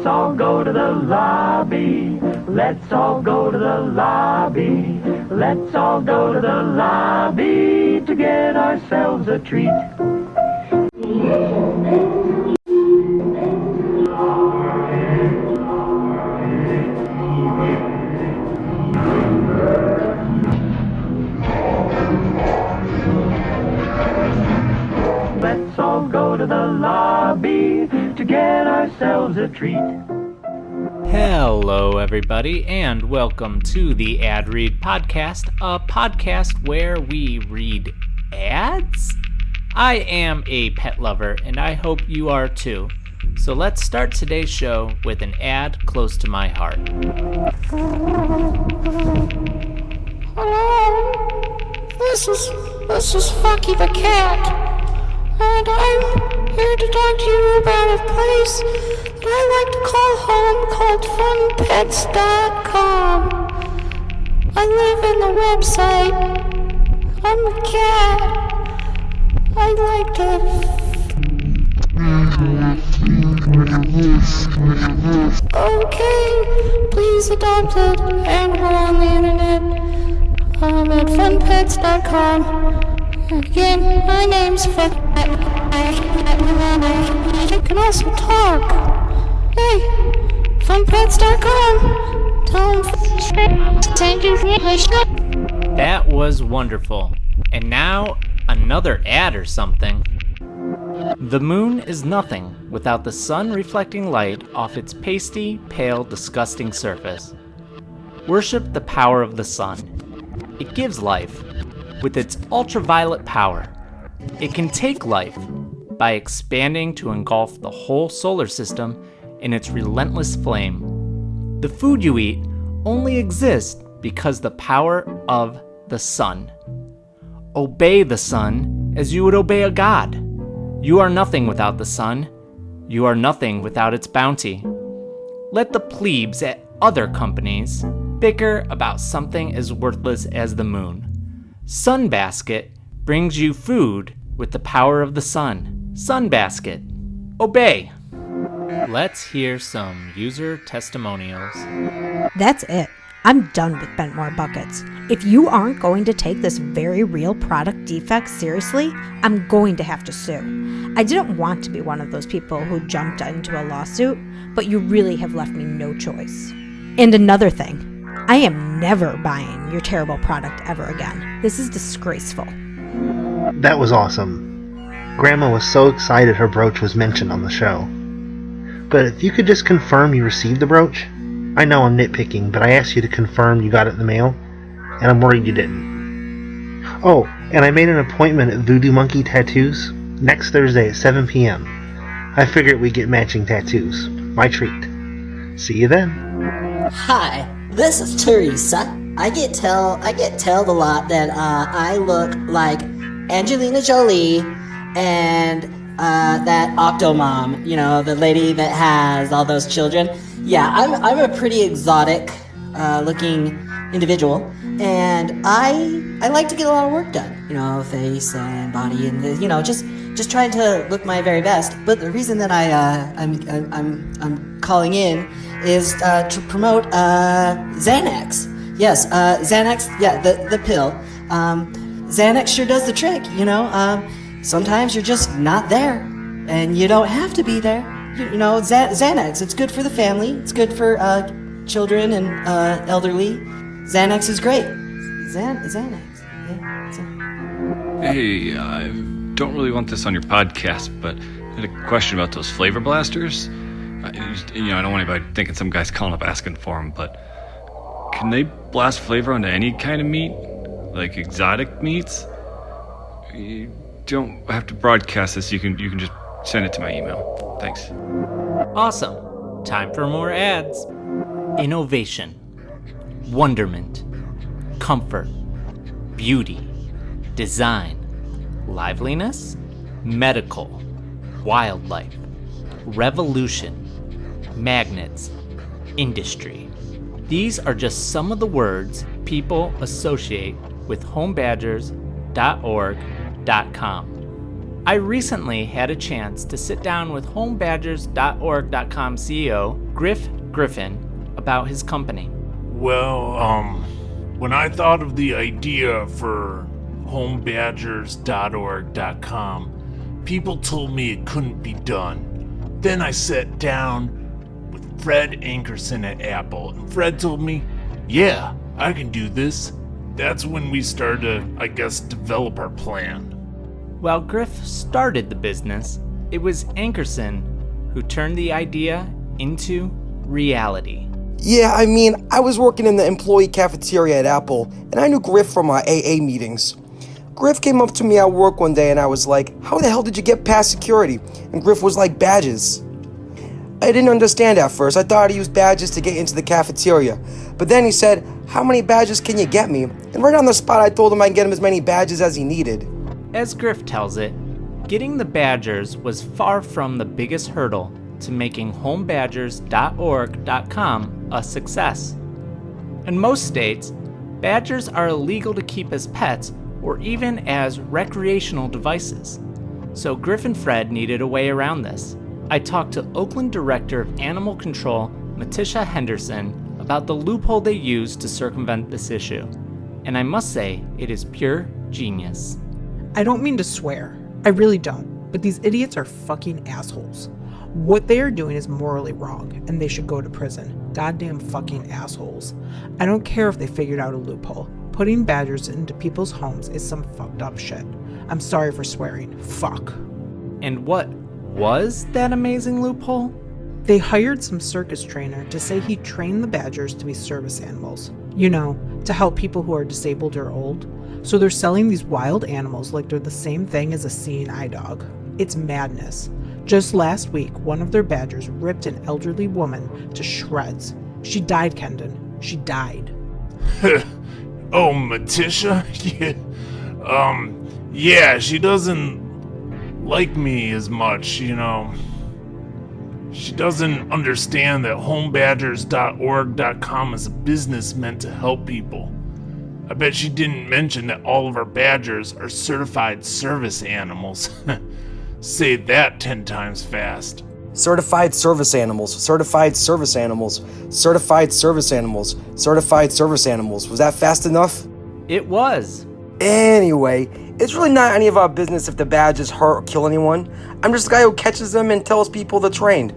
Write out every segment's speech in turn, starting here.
Let's all go to the lobby. Let's all go to the lobby. Let's all go to the lobby to get ourselves a treat. Let's all go to the lobby to get ourselves a treat. Hello, everybody, and welcome to the Ad Read Podcast, a podcast where we read ads? I am a pet lover, and I hope you are too. So let's start today's show with an ad close to my heart. Hello, this is Fucky the cat. And I'm here to talk to you about a place that I like to call home called funpets.com. I live in the website. I'm a cat. I like to... Okay, please adopt an animal on the internet. I'm at funpets.com. And again, my name's Fuck. I can also talk. Hey, funpets.com. Tell them. That was wonderful. And now, another ad or something. The moon is nothing without the sun reflecting light off its pasty, pale, disgusting surface. Worship the power of the sun. It gives life. With its ultraviolet power, it can take life by expanding to engulf the whole solar system in its relentless flame. The food you eat only exists because the power of the sun. Obey the sun as you would obey a god. You are nothing without the sun. You are nothing without its bounty. Let the plebes at other companies bicker about something as worthless as the moon. Sunbasket brings you food with the power of the sun. Sunbasket. Obey. Let's hear some user testimonials. That's it. I'm done with Bentmore buckets. If you aren't going to take this very real product defect seriously, I'm going to have to sue. I didn't want to be one of those people who jumped into a lawsuit, but you really have left me no choice. And another thing, I am never buying your terrible product ever again. This is disgraceful. That was awesome. Grandma was so excited her brooch was mentioned on the show. But if you could just confirm you received the brooch? I know I'm nitpicking, but I asked you to confirm you got it in the mail, and I'm worried you didn't. Oh, and I made an appointment at Voodoo Monkey Tattoos next Thursday at 7 p.m. I figured we'd get matching tattoos. My treat. See you then. Hi, this is Teresa. I get told a lot that I look like Angelina Jolie and that Octomom, you know, the lady that has all those children. Yeah, I'm a pretty exotic looking individual, and I like to get a lot of work done. You know, face and body, and you know, just trying to look my very best. But the reason that I'm calling in is to promote Xanax. Yes, Xanax. Yeah, the pill. Xanax sure does the trick. You know, sometimes you're just not there, and you don't have to be there. You know, Xanax. It's good for the family. It's good for children and elderly. Xanax is great. Xanax. Yeah. Hey, I don't really want this on your podcast, but I had a question about those flavor blasters. I don't want anybody thinking some guy's calling up asking for them, but can they blast flavor onto any kind of meat? Like exotic meats? You don't have to broadcast this. You can just send it to my email. Thanks. Awesome. Time for more ads. Innovation. Wonderment. Comfort. Beauty. Design. Liveliness. Medical. Wildlife. Revolution. Magnets. Industry. These are just some of the words people associate with homebadgers.org.com. I recently had a chance to sit down with homebadgers.org.com CEO Griff Griffin about his company. Well, when I thought of the idea for homebadgers.org.com, people told me it couldn't be done. Then I sat down with Fred Ankerson at Apple, and Fred told me, yeah, I can do this. That's when we started to, develop our plan. While Griff started the business, it was Ankerson who turned the idea into reality. Yeah, I was working in the employee cafeteria at Apple, and I knew Griff from our AA meetings. Griff came up to me at work one day, and I was like, how the hell did you get past security? And Griff was like, badges. I didn't understand at first. I thought he used badges to get into the cafeteria. But then he said, how many badges can you get me? And right on the spot, I told him I'd get him as many badges as he needed. As Griff tells it, getting the badgers was far from the biggest hurdle to making homebadgers.org.com a success. In most states, badgers are illegal to keep as pets or even as recreational devices. So Griff and Fred needed a way around this. I talked to Oakland Director of Animal Control, Matisha Henderson, about the loophole they used to circumvent this issue. And I must say, it is pure genius. I don't mean to swear. I really don't. But these idiots are fucking assholes. What they are doing is morally wrong, and they should go to prison. Goddamn fucking assholes. I don't care if they figured out a loophole. Putting badgers into people's homes is some fucked up shit. I'm sorry for swearing. Fuck. And what was that amazing loophole? They hired some circus trainer to say he trained the badgers to be service animals. You know, to help people who are disabled or old. So they're selling these wild animals like they're the same thing as a seeing eye dog. It's madness. Just last week, one of their badgers ripped an elderly woman to shreds. She died, Kendon. She died. Oh, Matisha? Yeah, she doesn't like me as much, She doesn't understand that homebadgers.org.com is a business meant to help people. I bet she didn't mention that all of our badgers are certified service animals. Say that 10 times fast. Certified service animals, certified service animals, certified service animals, certified service animals. Was that fast enough? It was. Anyway, it's really not any of our business if the badges hurt or kill anyone. I'm just the guy who catches them and tells people they're trained.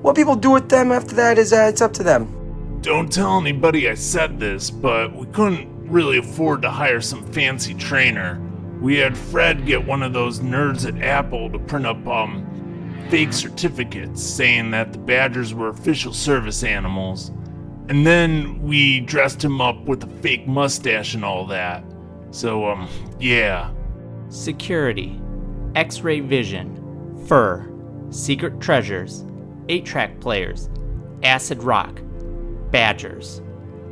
What people do with them after that is it's up to them. Don't tell anybody I said this, but we couldn't really afford to hire some fancy trainer. We had Fred get one of those nerds at Apple to print up fake certificates saying that the badgers were official service animals. And then we dressed him up with a fake mustache and all that. So, yeah. Security, X-ray vision, fur, secret treasures, 8-track players, acid rock, badgers.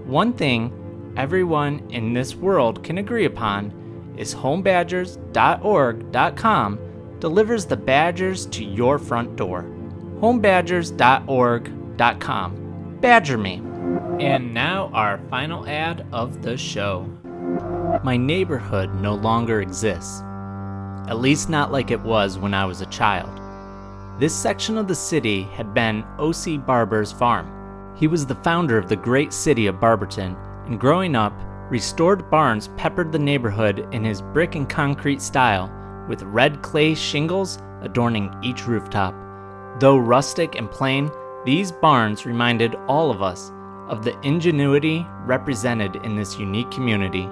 One thing everyone in this world can agree upon is homebadgers.org.com delivers the badgers to your front door. homebadgers.org.com. Badger me. And now our final ad of the show. My neighborhood no longer exists. At least not like it was when I was a child. This section of the city had been O.C. Barber's farm. He was the founder of the great city of Barberton, and growing up, restored barns peppered the neighborhood in his brick and concrete style, with red clay shingles adorning each rooftop. Though rustic and plain, these barns reminded all of us of the ingenuity represented in this unique community.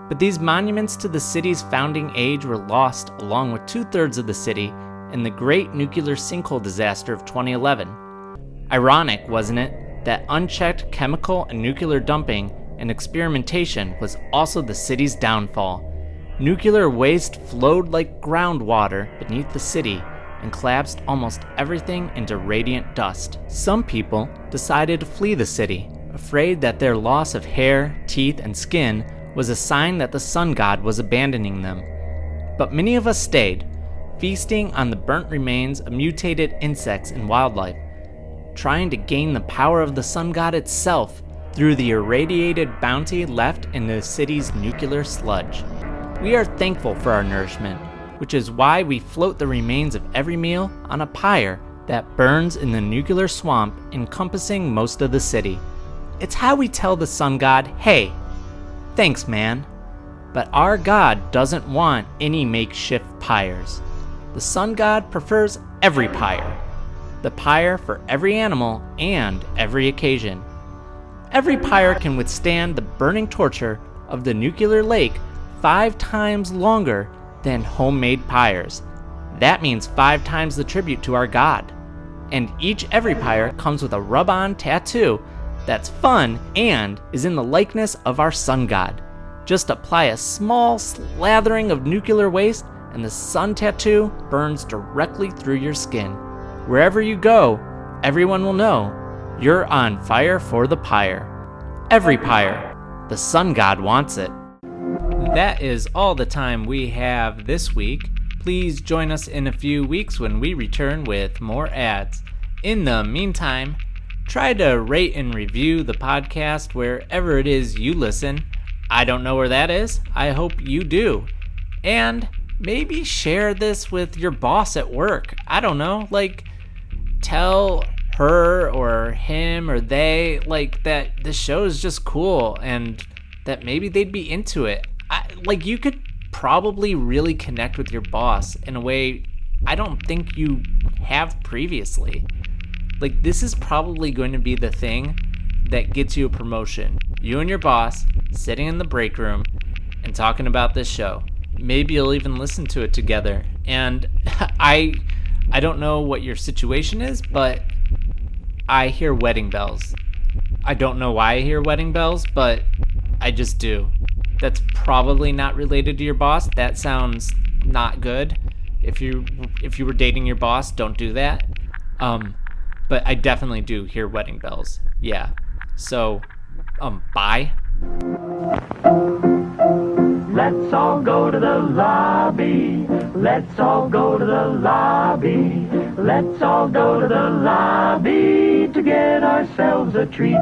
But these monuments to the city's founding age were lost along with 2/3 of the city in the great nuclear sinkhole disaster of 2011. Ironic, wasn't it, that unchecked chemical and nuclear dumping and experimentation was also the city's downfall. Nuclear waste flowed like groundwater beneath the city and collapsed almost everything into radiant dust. Some people decided to flee the city, afraid that their loss of hair, teeth, and skin was a sign that the sun god was abandoning them. But many of us stayed, feasting on the burnt remains of mutated insects and wildlife, trying to gain the power of the sun god itself through the irradiated bounty left in the city's nuclear sludge. We are thankful for our nourishment, which is why we float the remains of every meal on a pyre that burns in the nuclear swamp encompassing most of the city. It's how we tell the sun god, hey, thanks man. But our god doesn't want any makeshift pyres. The sun god prefers every pyre. The pyre for every animal and every occasion. Every pyre can withstand the burning torture of the nuclear lake 5 times longer than homemade pyres. That means 5 times the tribute to our god. And every pyre comes with a rub-on tattoo that's fun and is in the likeness of our sun god. Just apply a small slathering of nuclear waste and the sun tattoo burns directly through your skin. Wherever you go, everyone will know you're on fire for the pyre. Every pyre. The sun god wants it. That is all the time we have this week. Please join us in a few weeks when we return with more ads. In the meantime, try to rate and review the podcast wherever it is you listen. I don't know where that is. I hope you do. And maybe share this with your boss at work. I don't know, tell her or him or they that the show is just cool and that maybe they'd be into it. You could probably really connect with your boss in a way I don't think you have previously. This is probably going to be the thing that gets you a promotion. You and your boss sitting in the break room and talking about this show. Maybe you'll even listen to it together. And I don't know what your situation is, but I hear wedding bells. I don't know why I hear wedding bells, but I just do. That's probably not related to your boss. That sounds not good. If you were dating your boss, don't do that. But I definitely do hear wedding bells. Yeah. So, bye. Let's all go to the lobby. Let's all go to the lobby. Let's all go to the lobby to get ourselves a treat.